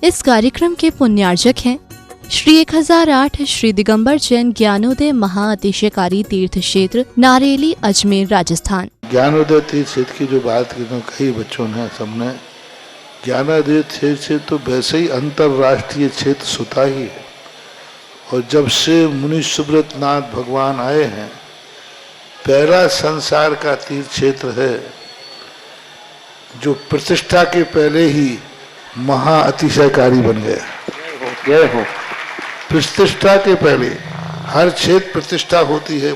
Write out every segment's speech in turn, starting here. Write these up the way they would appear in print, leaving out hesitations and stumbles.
इस कार्यक्रम के पुण्यार्जक हैं श्री 1008 श्री दिगंबर जैन ज्ञानोदय महाअतिशयकारी तीर्थ क्षेत्र नारेली अजमेर राजस्थान। ज्ञानोदय तीर्थ क्षेत्र की जो बात की तो कई बच्चों ने सबने ज्ञानोदय तीर्थ क्षेत्र तो वैसे ही अंतर्राष्ट्रीय क्षेत्र सुता ही है। और जब से मुनि सुब्रत नाथ भगवान आए हैं, पहला संसार का तीर्थ क्षेत्र है जो प्रतिष्ठा के पहले ही महा अतिशयकारी बन गया। प्रतिष्ठा के पहले हर क्षेत्र प्रतिष्ठा होती है,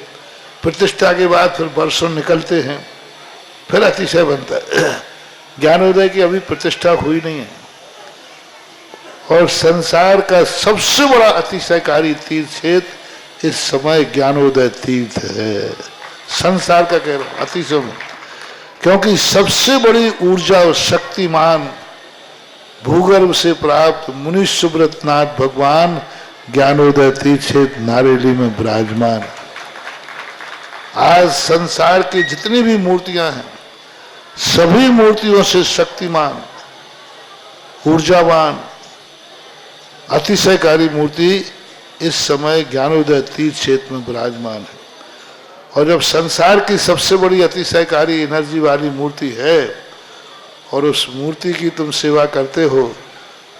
प्रतिष्ठा के बाद फिर वर्षों निकलते हैं, फिर अतिशय बनता है। ज्ञानोदय की अभी प्रतिष्ठा हुई नहीं है। और संसार का सबसे बड़ा अतिशयकारी तीर्थ क्षेत्र इस समय ज्ञानोदय तीर्थ है। संसार का कह रहा हूं अतिशय में, क्योंकि सबसे बड़ी ऊर्जा और शक्तिमान भूगर्भ से प्राप्त मुनि सुब्रत नाथ भगवान ज्ञानोदय तीर्थ क्षेत्र नारेली में विराजमान। आज संसार की जितनी भी मूर्तियां हैं, सभी मूर्तियों से शक्तिमान, ऊर्जावान, अतिशयकारी मूर्ति इस समय ज्ञानोदय तीर्थ क्षेत्र में विराजमान है। और जब संसार की सबसे बड़ी अतिशयकारी एनर्जी वाली मूर्ति है और उस मूर्ति की तुम सेवा करते हो,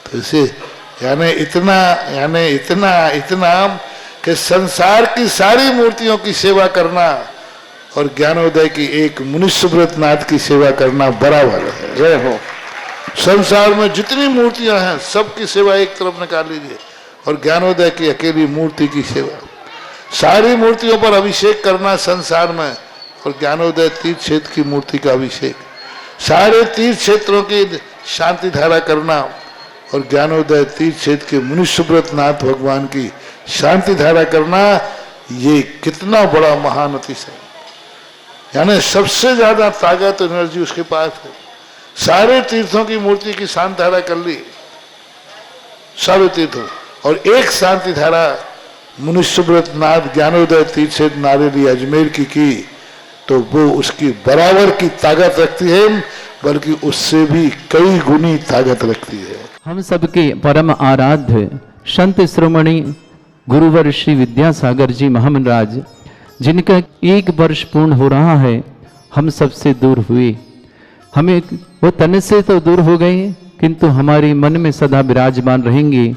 तो इसे यानी इतना कि संसार की सारी मूर्तियों की सेवा करना और ज्ञानोदय की एक मुनि सुब्रत नाथ की सेवा करना बराबर है। जय हो। संसार में जितनी मूर्तियां हैं सबकी सेवा एक तरफ निकाल लीजिए और ज्ञानोदय की अकेली मूर्ति की सेवा। सारी मूर्तियों पर अभिषेक करना संसार में और ज्ञानोदय तीर्थ क्षेत्र की मूर्ति का अभिषेक, सारे तीर्थ क्षेत्रों की शांति धारा करना और ज्ञानोदय तीर्थ क्षेत्र के मुनि सुब्रत नाथ भगवान की शांति धारा करना, ये कितना बड़ा महान अतिशय। यानी सबसे ज्यादा ताकत एनर्जी उसके पास है। सारे तीर्थों की मूर्ति की शांति धारा कर ली, सारे तीर्थों, और एक शांति धारा मुनि सुब्रत नाथ ज्ञानोदय तीर्थ क्षेत्र नारेली अजमेर की तो वो उसकी बराबर की ताकत रखती है, बल्कि उससे भी कई गुनी ताकत रखती है। हम सबके परम आराध्य संत श्रोमणी गुरुवर श्री विद्यासागर जी महामंडराज, जिनका 1 वर्ष पूर्ण हो रहा है, हम सबसे दूर हुए। हमें वो तन से तो दूर हो गए, किंतु हमारे मन में सदा विराजमान रहेंगे,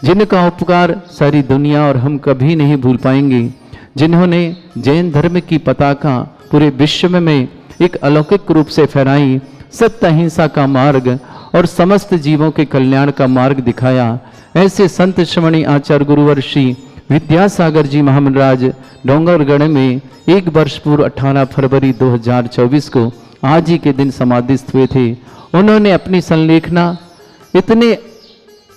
जिनका उपकार सारी दुनिया और हम कभी नहीं भूल पाएंगे, जिन्होंने जैन धर्म की पताका पूरे विश्व में एक अलौकिक रूप से फहराई, सत्य अहिंसा का मार्ग और समस्त जीवों के कल्याण का मार्ग दिखाया। ऐसे संत श्रमणी आचार्य गुरुवर श्री विद्यासागर जी महामंडराज डोंगरगढ़ में 1 वर्ष पूर्व 18 फरवरी 2024 को आज ही के दिन समाधिस्थ हुए थे। उन्होंने अपनी संलेखना इतने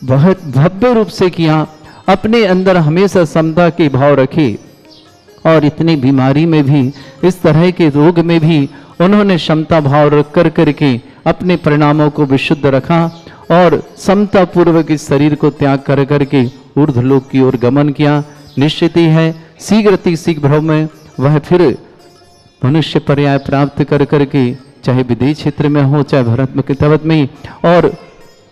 भव्य रूप से किया, अपने अंदर हमेशा समता के भाव रखे और इतनी बीमारी में भी, इस तरह के रोग में भी उन्होंने क्षमता भाव रख कर करके अपने परिणामों को विशुद्ध रखा और समता पूर्वक इस शरीर को त्याग कर करके ऊर्ध्वलोक की ओर गमन किया। निश्चित ही है शीघ्र शीघ्र में वह फिर मनुष्य पर्याय प्राप्त कर करके, चाहे विदेश क्षेत्र में हो चाहे भारत में तिब्बत में, और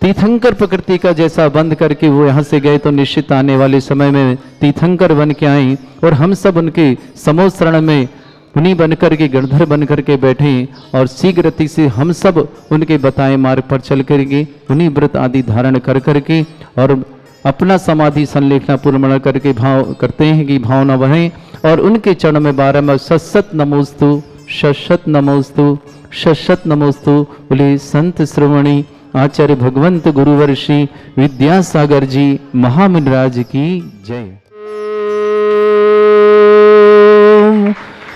तीर्थंकर प्रकृति का जैसा बंद करके वो यहाँ से गए, तो निश्चित आने वाले समय में तीर्थंकर बन के आए और हम सब उनके समोशरण में मुनि बन करके, गणधर बन करके बैठे और शीघ्र से हम सब उनके बताए मार्ग पर चल करके मुनि व्रत आदि धारण कर करके और अपना समाधि संलेखना पूर्ण करके भाव करते हैं कि भावना बढ़े और उनके चरण में 12 में सत नमोस्तु, सत नमोस्तु, सत नमोस्तु बोले संत श्रवणी आचार्य भगवंत गुरुवर श्री विद्यासागर जी महामंडराज की जय।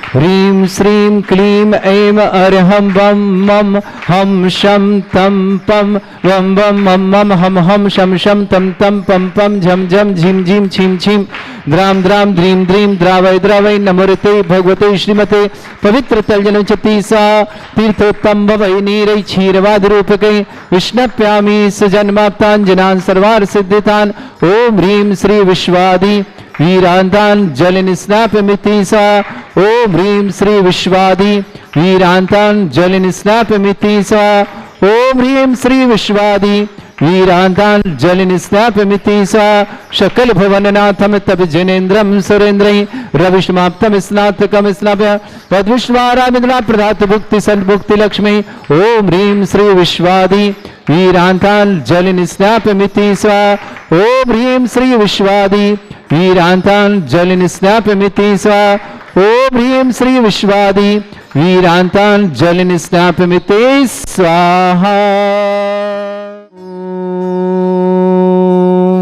ह्रीं श्रीं क्लीं ऐं अर्हं वं मं हम शं तं पं वं वं मं मं हम हम शं शं तं तं पं पं झं झं झिं झिं छिं छिं द्रां द्रां द्रीं द्रीं द्रावय द्रावय नमोते भगवते श्रीमते पवित्र तलजन चतीसा तीर्थोत्तम भवै नीरै क्षीरवाद रूपके विष्णप्यामि सजन्माप्तांजनान् सर्वार सिद्धितान्। ओम ह्रीं श्री विश्वादि वीरांतान जल निस्नाप मितिसा। ओम ह्रीं श्री विश्वादि वीरांतान जल निस्नाप मितिसा। ओम ह्रीं श्री विश्वादि वीरांतान जलिनिस्नापमिति सा शकल भवननाथम तब जनेन्द्रम सुरेन्द्रई रविष्माप्तम स्नातकम स्नाप्य पद्विश्वारामिद्रा प्रदात भुक्ति सन्मुक्ति लक्ष्मी ओम ह्रीं श्री विश्वादि वीरांतान जलिनिस्नापमिति सा ओम ह्रीं श्री विश्वादि वीरांतान जलिनिस्नापमिति सा ओम ह्रीं श्री विश्वादि वीरांतान जलिनिस्नापमिति स्वाहा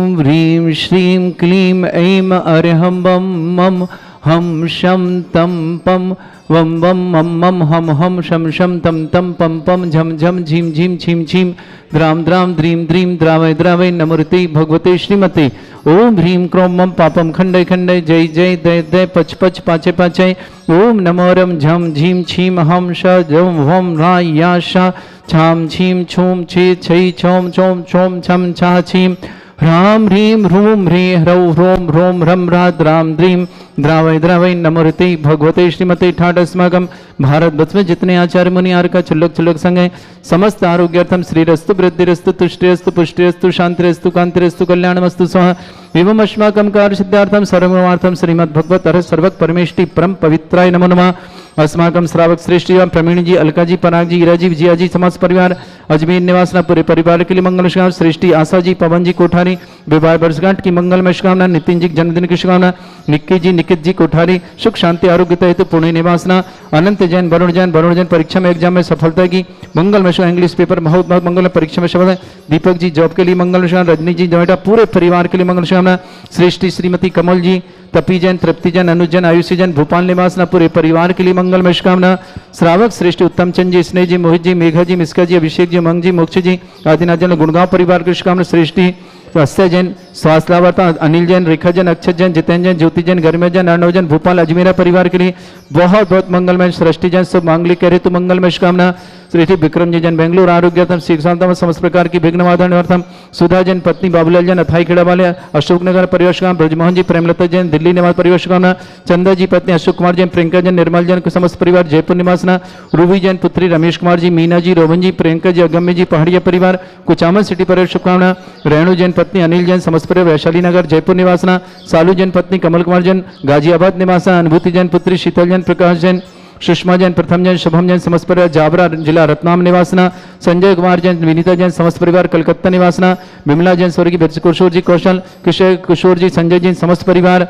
ओम ह्रीं श्रीं क्लीं ऐं अर्हं बम मम हम शम तम पम वम वम मम मम हम हम शम शम तम तम पम पम झम झम झीम झीम छीम छीम द्राम द्राम द्रीम द्रीम द्रावय द्रावय नमृते भगवते श्रीमते ओम ह्रीं क्रों मम पापम खंडय खंडय जय जय दय दय पच पच पाचे पाचे ओम नमोरम झम झीम छीम हम श जम वम रा या शा छाम छीम छूम छे छै छोम छोम छोम छम छा छीम ह्राम ह्रीं ह्रूं ह्रीं ह्रौ ह्रों ह्रों ह्रम ह्राद राम द्रीं द्रावय द्रावय नमोरते भगवते श्रीमते ठाट अस्माकम भारत वर्ष में जितने आचार्य मुनि आर का चुल्लक चुल्लक संग है समस्त आरोग्यार्थम श्रीरस्तु वृद्धिरस्तु तुष्टिरस्तु पुष्टिरस्तु शांतिरस्तु कांतिरस्तु कल्याणमस्तु स्वाहा एवं अस्माकं कार्य सिद्धार्थम सर्वमार्थम श्रीमद् भगवत अरहत सर्वक परमेष्टि परम पवित्राय नमो नमः अस्माकं श्रावक श्रेष्ठ जी प्रवीण जी अलका जी पराग जी ईरा जी विजया जी समाज परिवार अजमेर निवासना पूरे परिवार के लिए मंगल शुभकामना श्रेष्ठी आशा जी पवन जी कोठारी विवाह वर्षगांठ की मंगलमय शुभकामना नितिन जी जन्मदिन की शुभकामना निक्की जी निकित जी कोठारी सुख शांति आरोग्यता हेतु पुणे निवासना अनंत जैन वरुण जैन परीक्षा में एग्जाम में सफलता की मंगलमय शुभकामना इंग्लिश पेपर बहुत बहुत मंगल परीक्षा में सफल है दीपक जी जॉब के लिए मंगल शुभकामना रजनी जी नोएडा पूरे परिवार के लिए मंगल शुभकामना श्रेष्ठी श्रीमती कमल जी तपी जैन तृप्ति जैन अनुज जैन आयुषी जैन भोपाल निवासना पूरे परिवार के लिए मंगलमय शुभकामना श्रावक श्रेष्ठ उत्तम चंद जी स्नेह जी मोहित जी मेघा जी मिस्का जी अभिषेक जी मंग जी मोक्ष जी आदिनाथ जैन गुड़गांव परिवार की शुभकामना श्रेष्ठी अस्य जैन स्वास्थ्य लाभार्था अनिल जैन रेखा जैन अक्षत जैन जितेंद्र जैन ज्योति जैन गर्म्य जैन अर्णव जैन भोपाल अजमेरा परिवार के लिए बहुत बहुत मंगलमय सृष्टि जैन सब मांगलिक कह रहे तो मंगलमय शुभकामना श्री विक्रम जी जैन बेंगलुरु आरोग्यर्थम शिक्षार्थम समस्त प्रकार की विघ्न वाधनार्थम सुधा जैन पत्नी बाबूलाल जैन अथाई खेड़ा वाले अशोकनगर परिवार शुभकामना ब्रजमोहन जी प्रेमलता जैन दिल्ली निवास परिवार शुभकामना चंदा जी पत्नी अशोक कुमार जैन प्रियंका जैन निर्मल जैन समस्त परिवार जयपुर निवासना रूबी जैन पुत्री रमेश कुमार जी मीना जी रोहन जी प्रियंका जी अगम्य जी पहाड़िया परिवार कुचामन सिटी परिवार शुभकामना रेणु जैन पत्नी अनिल जैन समस्त परिवार वैशाली नगर जयपुर निवासना सालू जैन पत्नी कमल कुमार जैन गाजियाबाद निवासना अनुभूति जैन पुत्री शीतल जैन प्रकाश जैन सुषमा जैन प्रथम जैन शुभम जैन समस्त परिवार जाबरा जिला रत्नाम निवासना संजय कुमार जैन विनीता जैन समस्त परिवार कलकत्ता निवासना विमला जैन स्वर्गीय किशोर जी कौशल किशोर जी संजय जैन समस्त परिवार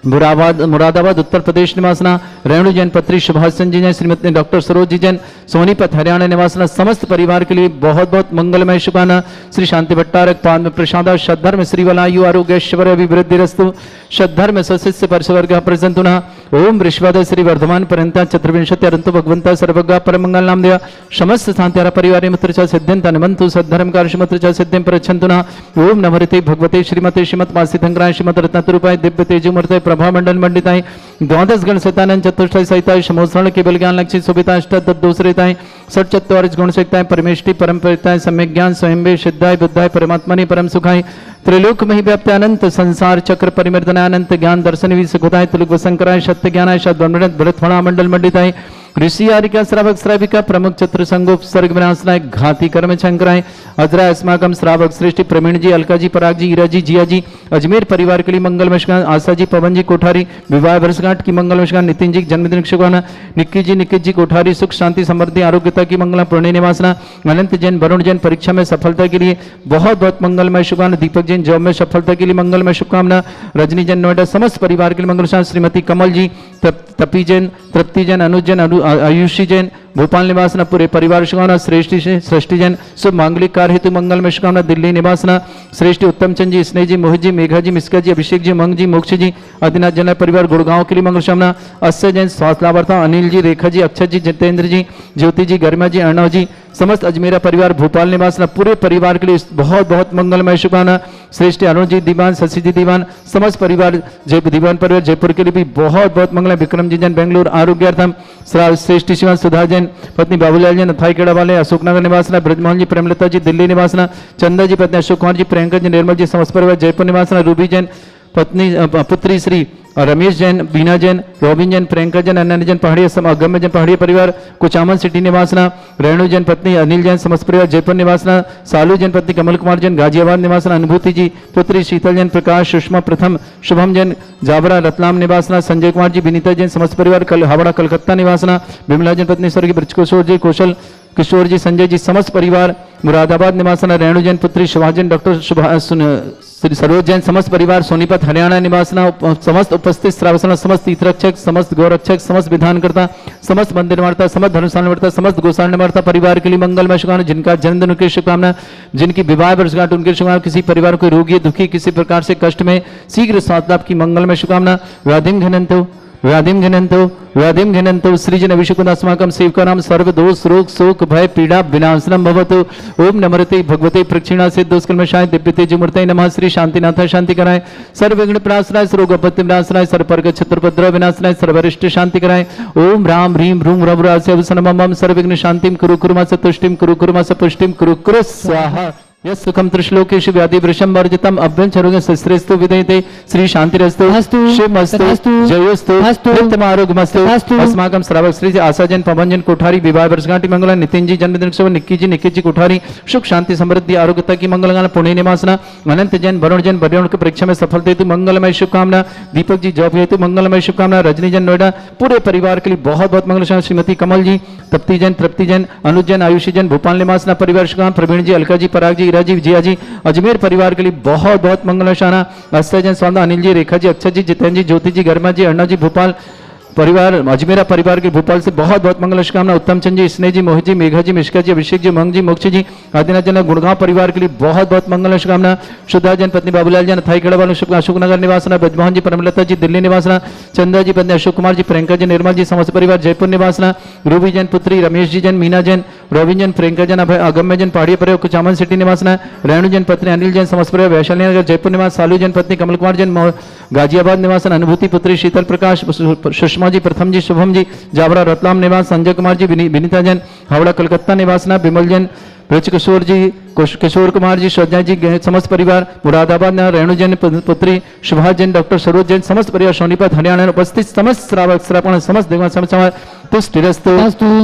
मुरादाबाद उत्तर प्रदेश निवासना रेणु जैन पत्री सुभाष चंद्र जी जैन श्रीमती डॉक्टर सरोज जी जैन सोनीपत हरियाणा निवासना समस्त परिवार के लिए बहुत बहुत मंगलमय शुभकामना श्री शांति भट्टारक पाद में प्रसाद श्रद्धर्म श्रीवलायु आरोग्य ऐश्वर्य अभिवृद्धि रस्तु श्रद्धर्म सशिष्य परसवर्ग प्रसंतुना ओम वृषभाद श्री वर्धमान पर्यंता चतुर्विंशति अरंतु भगवंता सर्वज्ञ परमंगल नाम देव समस्त शांति परिवार मित्र च सिद्ध्यंत अनुमंतु सद्धर्म कार्य च सिद्धिं प्रच्छन्तुना ओम नमस्ते भगवते श्रीमते श्रीमत् वासितंग्राय श्रीमत् रत्नतरूपाय दिव्य तेजोमूर्ते प्रभा मंडल मंडिताय द्वादश गण शतानंद चतुष्टय सहिताय समोसरण केवल ज्ञान लक्ष्य सुभिता अष्ट दूसरेताय षट चत्वारिश गुण शक्ताय परमेष्टि परम परिताय सम्यक ज्ञान स्वयं सिद्धाय बुद्धाय परमात्मनि परम सुखाय त्रिलोक में व्याप्त अनंत संसार चक्र परिमर्दनाय अनंत ज्ञान दर्शन विसुखताय तुलक वसंकराय सत्य ज्ञानाय शब्द भरतफणा मंडल मंडिताय ऋषि आरिका श्रावक श्राविका प्रमुख चतुर संगोप सर्ग विनाशनाय घाती कर्म शंकराय अजरा अस्माकम श्रावक श्रेष्ठी प्रवीण जी अलका जी पराग जी ईरा जी जिया जी अजमेर परिवार के लिए मंगलमय शुभकामना आशा जी पवन जी कोठारी विवाह वर्षगांठ की मंगलमय शुभकामना नितिन जी जन्मदिन शुभकामना निक्की जी कोठारी सुख शांति समृद्धि आरोग्यता की मंगला पुण्य निवासना अनंत जैन वरुण जैन परीक्षा में सफलता के लिए बहुत बहुत मंगलमय शुभकामना दीपक जैन जॉब में सफलता के लिए मंगलमय शुभकामना रजनी जैन नोएडा समस्त परिवार के लिए मंगल श्रीमती कमल जी तपी जैन तृप्ति जैन अनुज जैन आयुषी जैन भोपाल निवासना पूरे परिवार शुभकामना सृष्टि जैन शुभ मांगलिक कार्य हेतु मंगलमय शुभकामना दिल्ली निवासना श्रेष्ठी उत्तम चंद जी स्नेह जी मोहित जी मेघा जी मिस्का जी अभिषेक जी मंग जी मोक्ष जी आदिनाथ जन परिवार गुड़गांव के लिए मंगल शुभकामना अस्य जैन स्वास्थ्य लाभार्था अनिल जी रेखा जी अक्षत जी जितेंद्र जी ज्योति जी गर्मा जी अर्णव जी समस्त अजमेरा परिवार भोपाल निवासना पूरे परिवार के लिए बहुत बहुत मंगलमय शुभकामना श्रेष्ठ अरुण जी दीवान शशि जी दीवान समस्त परिवार दीवान परिवार जयपुर के लिए भी बहुत बहुत मंगल विक्रम जी जैन बेंगलुरु आरोग्यार्थम श्रेष्ठी शिवान सुधा जैन पत्नी बाबूलाल जैन अथाई खेड़ा वाले अशोकनगर निवासना ब्रजमोहन जी प्रेमलता जी दिल्ली निवासना चंदा जी पत्नी अशोक कुमार जी प्रियंका जी निर्मल जी समस्त परिवार जयपुर निवासना रूबी जैन पत्नी पुत्री श्री रमेश जैन, बीना जैन, रॉबिन जैन, प्रियंका जैन, अनन्या जैन पहाड़िया, अगम्य जैन पहाड़िया परिवार, कुचामन सिटी निवासना, रेणु जैन पत्नी अनिल जैन समस्त परिवार जयपुर निवासना, सालू जैन पत्नी कमल कुमार जैन गाजियाबाद निवासना, अनुभूति जी पुत्री शीतल जैन, प्रकाश, सुषमा प्रथम, शुभम जैन जाबरा रतलाम निवासना, संजय कुमार जी, विनीता जैन समस्त परिवार हावड़ा कलकत्ता निवासना, विमला जैन पत्नी स्वर्गीय ब्रजकिशोर जी, कौशल किशोर जी, संजय जी समस्त परिवार मुरादाबाद निवासना, रेणु जैन पुत्री सुभाष जैन, डॉक्टर सरोज जैन समस्त परिवार सोनीपत हरियाणा निवासना, समस्त उपस्थित श्रावसना, समस्त तीर्थरक्षक, समस्त गौरक्षक, समस्त विधानकर्ता, समस्त मंदिर निर्माता, समस्त धर्मस्थान निर्माता, समस्त गोशाला निर्माता परिवार के लिए मंगलमय शुभकामना, जिनका जन्मदिन की शुभकामना, जिनकी विवाह वर्षगांठ उनकी शुभकामना, किसी परिवार को रोगी दुखी किसी प्रकार से कष्ट में शीघ्र स्वास्थ्य लाभ की मंगलमय शुभकामना, व्याधिम घिनंतो सृजन अभिषेकुन अस्माकं सेवकानां सर्व दोष रोग शोक भय पीड़ा विनाशनम भवतु। ओम नमरते भगवते प्रक्षिणा से दोषकल्मषाय दिव्यते जुमूर्तये नमः। श्री शांतिनाथ शांति कराय, सर्व विघ्न प्रणाशनाय, सर्वोपत्ति विनाशनाय, सर्वपर्ग चतुर्पद्रव विनाशनाय, सर्वरिष्ट शांति कराय। ओम राम ह्रीं रूम रवरास्यवसनमं सर्वविघ्न शांतिं कुरु कुर्मा सतुष्टिं कुरु कुर्मा सपुष्टिं कुरु कुरु स्वाहा। यस सुखम त्रिश्लोकेषु व्याधि वृषम वर्जितम अभ्यंचरोग शस्त्रेस्तु विदयते श्री शांतिरस्तु शिवमस्तु जयोस्तु नित्यमारोग्यमस्तु। अस्माकं श्रावक श्री आशाजन पवनजन कोठारी विवाह वर्षगांठी मंगल, नितिन जी जन्मदिन शुभ, निक्की जी कोठारी सुख शांति समृद्धि आरोग्यता की मंगलगान, पुणे निवासना, अनंत जैन वरुण की परीक्षा में सफल हेतु मंगलमय शुभकामना, दीपक जी जॉब हेतु मंगलमय शुभकामना, रजनी जैन नोएडा पूरे परिवार के लिए बहुत बहुत मंगल, श्रीमती कमल जी, तृप्ति जैन, अनुज जैन, आयुषी जैन भोपाल निवासना परिवार शुभकामना, प्रवीण जी, अलका जी, पराग जी, हीरा जी, विजया जी अजमेर परिवार के लिए बहुत बहुत मंगलशाना, अस्तय जैन स्वामी, अनिल जी, रेखा जी, अक्षय जी, जितेंद्र जी, ज्योति जी, गर्मा जी, अर्णव जी भोपाल परिवार, अजमेरा परिवार के भोपाल से बहुत बहुत मंगल शुभकामना, उत्तम चंद जी, स्नेह जी, मोहित जी, मेघा जी, मिश्का जी, अभिषेक जी, मंग जी, मोक्ष जी, आदिनाथ जन गुड़गांव परिवार के लिए बहुत बहुत मंगल शुभकामना, शुद्धा जैन पत्नी बाबूलाल जैन थाईखेड़ा वालों अशोकनगर निवासना, ब्रजमोहन जी, परमलता जी दिल्ली निवासना, चंदा जी पत्नी अशोक कुमार जी, प्रियंका जी, निर्मल जी समस्त परिवार जयपुर निवासना, रूबी जैन पुत्री रमेश जी जैन, मीना जैन, रविन जैन, प्रियंका जैन, अगम्य जैन पहाड़िया परिवार कुचामन सिटी निवासना, रेणु जैन पत्नी अनिल जैन समस्त परिवार वैशाली नगर जयपुर निवास, सालू जैन पत्नी कमल कुमार जैन गाजियाबाद निवासन, अनुभूति पुत्री शीतल प्रकाश, सुषमा जी, प्रथम जी, शुभम जी जाबरा रतलाम निवास, संजय कुमार जी, विनीता जैन हावड़ा कलकत्ता निवासना, विमल जैन, ब्रजकिशोर जी, किशोर कुमार जी, श्रद्धा जी समस्त परिवार मुरादाबाद, रेणु जैन पुत्री सुभाष जैन, डॉक्टर सरोज जैन समस्त परिवार सोनीपत हरियाणा उपस्थित समस्त श्रावक श्रावण समस्त देव समाज तुष्टिरस्तु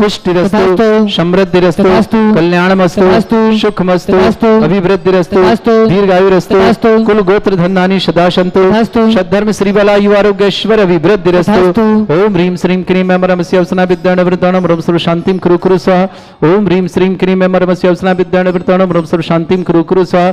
पुष्टिरस्तु समृद्धिरस्तु कल्याणमस्तु सुखमस्तु अभिवृद्धिरस्तु दीर्घायुरस्तु कुल गोत्र धनानि सदा सन्तु सद्धर्म श्रीबला युवारोग्यश्वर अभिवृद्धिरस्तु। ओम ह्रीं श्रीं क्रीं मेमरमस्य अवसना विद्याणवृताणं रम सर्व शांतिं कुरु कुरु स्वाहा। ओम ह्रीं श्रीं क्रीं मेमरमस्य अवसना विद्याणवृताणं रम सर्व शांतिं कुरु कुरु स्वाहा।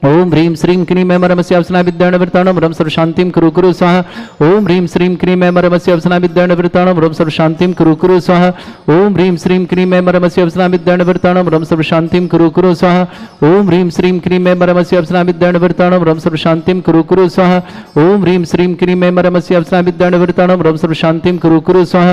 ओम ह्रीं श्रीं क्रीं मेमरमस्य अवसना विद्याणवृताणं रम सर्व शांतिं कुरु कुरु स्वाहा। ओम ह्रीं श्रीं क्रीं मेमरमस्य अवसना विद्याणवृताणं रम सर्व शांतिं कुरु कुरु स्वाहा। ओम ह्रीं श्रीं क्रीं मेमरमस्य अवसना विद्याणवृताणं रम सर्व शांतिं कुरु कुरु स्वाहा। ओम ह्रीं श्रीं क्रीं मेमरमस्य अवसना विद्याणवृताणं रम सर्व शांतिं कुरु कुरु स्वाहा। ओम ह्रीं श्रीं क्रीं मेमरमस्य अवसना विद्याणवृताणं रम सर्व शांतिं कुरु कुरु स्वाहा।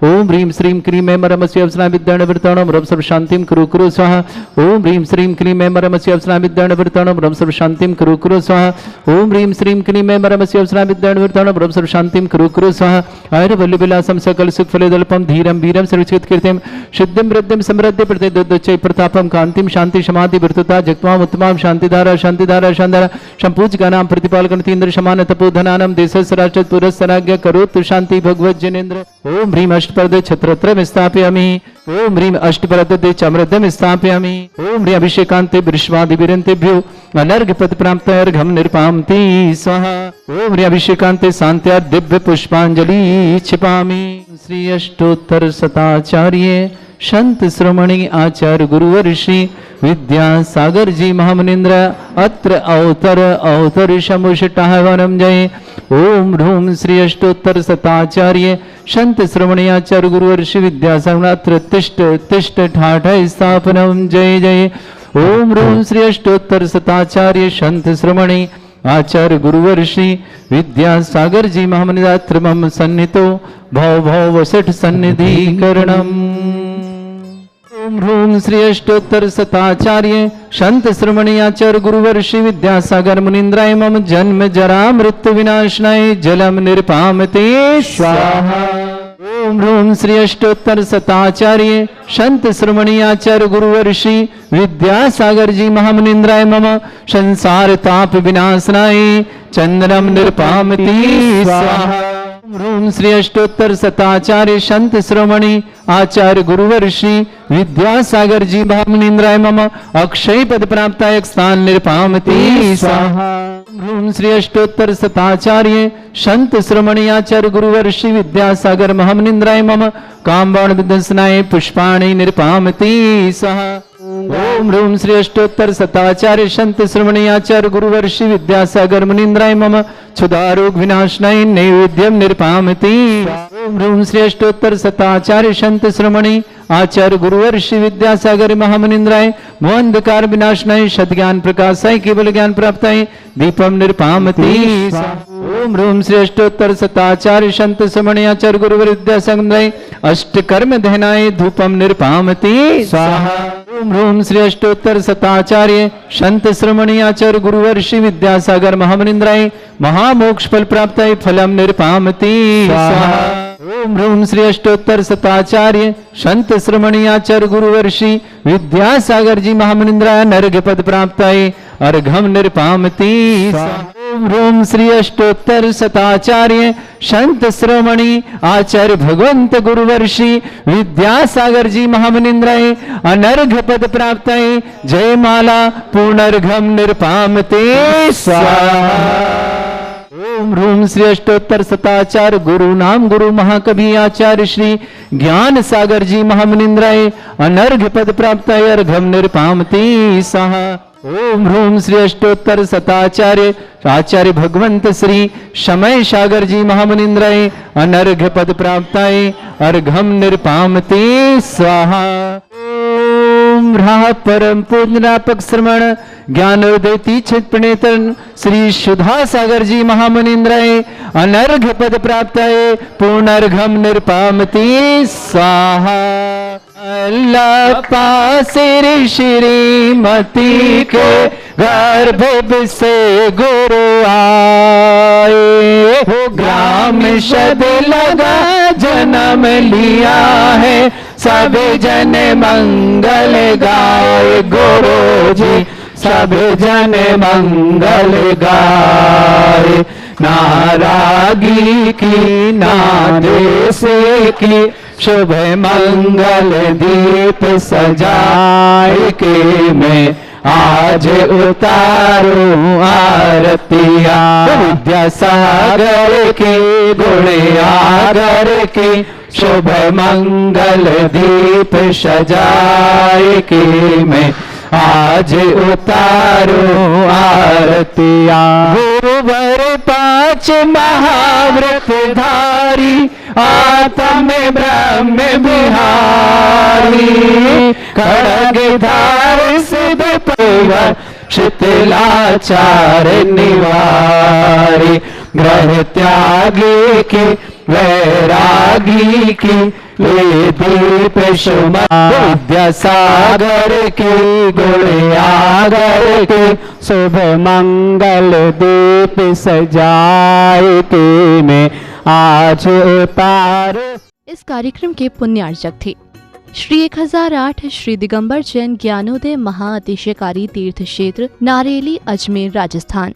ओम ह्रीं श्रीं क्रीं मेमरमस्य अवसना विद्याणवृताणं रम सर्व शांतिं कुरु कुरु स्वाहा। ओम ह्रीं श्रीं क्रीं मेमरमस्य अवसना विद्याणवृताणं रम सर्व शांतिं कुरु कुरु स्वाहा। ओम ह्रीं श्रीं क्रीं मेमरमस्य अवसना विद्याणवृताणं रम सर्व शांतिं कुरु कुरु स्वाहा। आयुर्वल्लि विलासं सकल सुख फलदल्पं धीरं वीरं सर्वचित कीर्तिं सिद्धिं वृद्धिं समृद्धि प्रतिदुच्चै प्रतापं कांतिं शांति समाधि वृत्तता जगत्वाम उत्तमां शांतिधारा शांतिधारा शांतिधारा संपूज्यकानां प्रतिपालकनति इंद्र समान तपोधनानां देशस्य राष्ट्र पुरस्सराज्ञ करोतु शांति भगवत जनेन्द्र। ओम ह्रीं अष्टपरदे छत्रत्रयं स्थापयामि। ओम ह्रीं अष्टपरदे चमृद्धं स्थापयामि। ओम ह्रीं अभिषेकान्ते वृष्वादिवीरेभ्यो अनर्घ्य प्रतिप्राप्त्यर्घ्यं निर्पाम्ति स्वाहा। ओम ह्रीं अभिषेकान्ते शान्त्या दिव्य पुष्पांजलि क्षिपामि। श्री अष्टोत्तर शताचार्य संत श्रोमणी आचार्य गुरुवर श्री विद्यासागर जी महामुनीन्द्र अत्र अवतर समुष्टाहवनं जय। ओम ह्रूं श्री अष्टोत्तर शताचार्य संत श्रोमणी आचार्य गुरुवर श्री विद्यासागर अत्र तिष्ठ तिष्ठ ठाठ स्थापनं जय जय। ओम ह्रूं श्री अष्टोत्तर शताचार्य संत श्रोमणी आचार्य गुरुवर श्री विद्यासागर जी महामुनीन्द्र मम सन्नितो भव भव वसठ सन्निधिकरणम्। ओम ह्रूं श्री अष्टोत्तर शताचार्य संत श्रोमणी आचार्य गुरुवर श्री विद्यासागर मुनीन्द्राय मम जन्म जरा मृत्यु विनाशनाय जलम निर्पामते स्वाहा। ओम ह्रूं श्री अष्टोत्तर शताचार्य संत श्रोमणी आचार्य गुरुवर श्री विद्यासागर जी महामुनीन्द्राय मम संसार ताप विनाशनाय चंद्रम निरपामति स्वाहा। ह्रूम श्री अष्टोत्तर शताचार्य संत श्रोमणी आचार्य गुरुवर श्री विद्यासागर जी महामुनीन्द्राय मम अक्षय पद प्राप्ताय स्थान निरपामति स्वाहा। ह्रूम श्री अष्टोत्तर शताचार्य संत श्रोमणी आचार्य गुरुवर श्री विद्यासागर महामुनीन्द्राय मम कामबाण विदर्शनाय पुष्पाणि निरपामति स्वाहा। ओम ह्रूम श्री अष्टोत्तर शताचार्य संत श्रवणी आचार्य गुरुवर श्री विद्यासागर मुनीन्द्राय मम क्षुधारोग विनाशनाय नैवेद्यम निरपामति। ओम ह्रूम श्री अष्टोत्तर शताचार्य संत श्रवणी आचार्य गुरुवर श्री विद्यासागर महामुनीन्द्राय मोहंधकार विनाशनाय सद्ज्ञान प्रकाशाय केवल ज्ञान प्राप्ताय दीपम निरपामति। ओम ह्रूम श्री अष्टोत्तर शताचार्य संत श्रवणी आचार्य गुरुवर विद्यासागर अष्टकर्म दहनाय धूपम निरपामति स्वाहा। ओम ह्रूम श्री अष्टोत्तर शताचार्य संत श्रवणी आचार्य गुरुवर श्री विद्यासागर महामुनीन्द्राय महामोक्ष फल प्राप्ताय फलम निरपामति स्वाहा। ओम ह्रूम श्री अष्टोत्तर शताचार्य संत श्रवणी आचार्य गुरुवर श्री विद्यासागर जी महामुनीन्द्राय नर्घ पद प्राप्ताय अर्घम निरपामति स्वाहा। ओम ह्रूम श्री अष्टोत्तर शताचार्य संत श्रोमणी आचार्य भगवंत गुरुवर श्री विद्यासागर जी महामुनीन्द्राय अनर्घ पद प्राप्ताय जयमाला पूर्णर्घम निरपामते स्वाहा। ओम ह्रूम श्री अष्टोत्तर शताचार्य गुरु नाम गुरु महाकवि आचार्य श्री ज्ञान सागर जी महामुनीन्द्राय अनर्घ पद प्राप्ताय अर्घम निरपामते स्वाहा। ओम ह्रूम श्री अष्टोत्तर शताचार्य आचार्य भगवंत श्री समय सागर जी महामुनीन्द्राय अनर्घ पद प्राप्ताय अर्घम निरपामते स्वाहा। ओम राह परम पूजनापक श्रवण ज्ञानोदय तीक्षित प्रणेतन श्री सुधा सागर जी महामुनीन्द्राय अनर्घ पद प्राप्ताय पूर्णर्घम निरपामते स्वाहा। अल्लाह पासे श्रीमती के गर्भ से गुरु आए हो ग्राम शद लगा जन्म लिया है सब जन मंगल गाए गुरु जी सब जन मंगल गाए। नारागी की नादेश की शुभ मंगल दीप सजाए के मैं आज उतारूं आरतिया विद्यासागर के गुण आगर के शुभ मंगल दीप सजाए के मैं आज उतारूं आरतिया। गुरुवर पांच महाव्रत धारी आत्म ब्रह्म बिहारी खड़ग धार सिद्ध परिवर शीतलाचार निवारी ग्रह त्यागी की वैरागी की ले दीप विद्यासागर के गुण आगर के शुभ मंगल दीप सजाए के में आज पार। इस कार्यक्रम के पुण्यार्चक थे श्री 1008 श्री दिगंबर जैन ज्ञानोदय महाअतिशयकारी तीर्थ क्षेत्र नारेली अजमेर राजस्थान।